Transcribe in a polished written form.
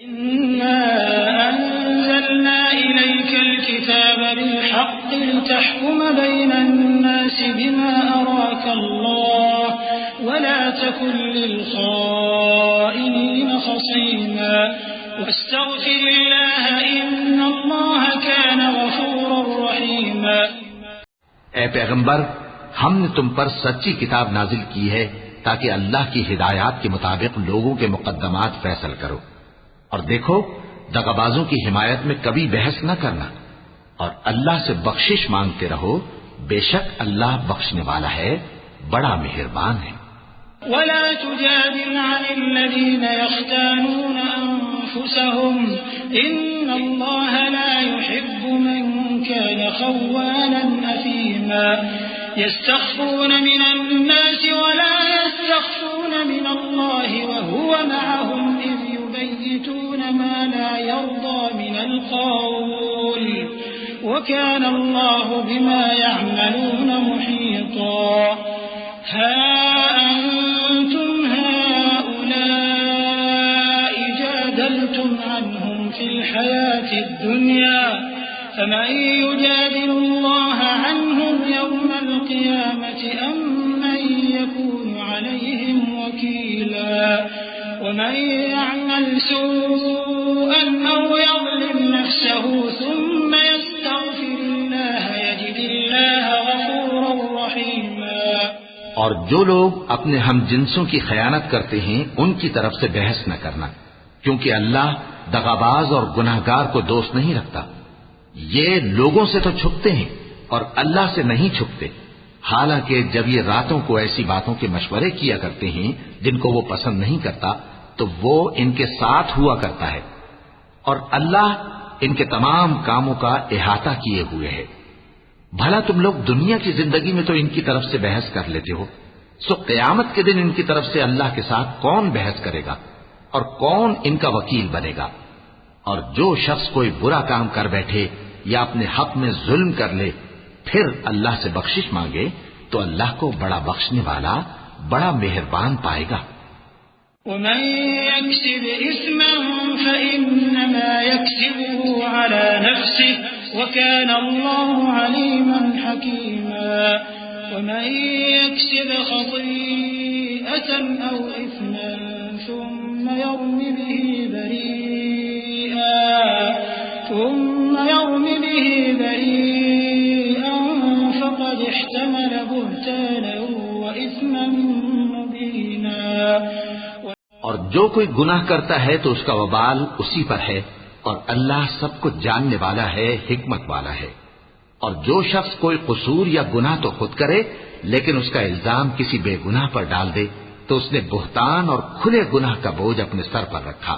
إنا أنزلنا إليك الكتاب بالحق لتحكم بين الناس بما أراك الله ولا تكن للخائنين خصيما واستغفر الله إن الله كان غفورا رحيما۔ اے پیغمبر، ہم نے تم پر سچی کتاب نازل کی ہے تاکہ اللہ کی ہدایات کے مطابق لوگوں کے مقدمات فیصل کرو، اور دیکھو دغابازوں کی حمایت میں کبھی بحث نہ کرنا، اور اللہ سے بخشش مانگتے رہو، بے شک اللہ بخشنے والا ہے، بڑا مہربان ہے۔ ولا تجادل عن الذين يختانون أنفسهم إن الله لا يحب من كان خوانا أثيما يستخفون من الناس ولا يستخفون من الله وهو معهم إذ يبيتون ما لا يرضى من القول وكان الله بما يعملون محيطا۔ ها أنتم هؤلاء جادلتم عنهم في الحياة الدنيا فمن يجادل الله عنهم يوم القيامة أم من يكون عليهم وكيلا؟ ومن يعمل سوءا أو يظلم نفسه ثم يستغفر الله يجد الله غفورا رحيما۔ اور جو لوگ اپنے ہم جنسوں کی خیانت کرتے ہیں ان کی طرف سے بحث نہ کرنا، کیونکہ اللہ دغاباز اور گناہگار کو دوست نہیں رکھتا۔ یہ لوگوں سے تو چھپتے ہیں اور اللہ سے نہیں چھپتے، حالانکہ جب یہ راتوں کو ایسی باتوں کے مشورے کیا کرتے ہیں جن کو وہ پسند نہیں کرتا تو وہ ان کے ساتھ ہوا کرتا ہے، اور اللہ ان کے تمام کاموں کا احاطہ کیے ہوئے ہے۔ بھلا تم لوگ دنیا کی زندگی میں تو ان کی طرف سے بحث کر لیتے ہو، سو قیامت کے دن ان کی طرف سے اللہ کے ساتھ کون بحث کرے گا اور کون ان کا وکیل بنے گا؟ اور جو شخص کوئی برا کام کر بیٹھے یا اپنے حق میں ظلم کر لے پھر اللہ سے بخشش مانگے تو اللہ کو بڑا بخشنے والا، بڑا مہربان پائے گا۔ ومن يكسب إثما فإنما يكسبه على نفسه وكان الله عليما حكيما۔ ومن يكسب خطيئة أو إثما ثم يرم به بريئا فقد احتمل بهتانا وإثما مبينا۔ اور جو کوئی گناہ کرتا ہے تو اس کا وبال اسی پر ہے، اور اللہ سب کچھ جاننے والا ہے، حکمت والا ہے۔ اور جو شخص کوئی قصور یا گناہ تو خود کرے لیکن اس کا الزام کسی بے گناہ پر ڈال دے تو اس نے بہتان اور کھلے گناہ کا بوجھ اپنے سر پر رکھا۔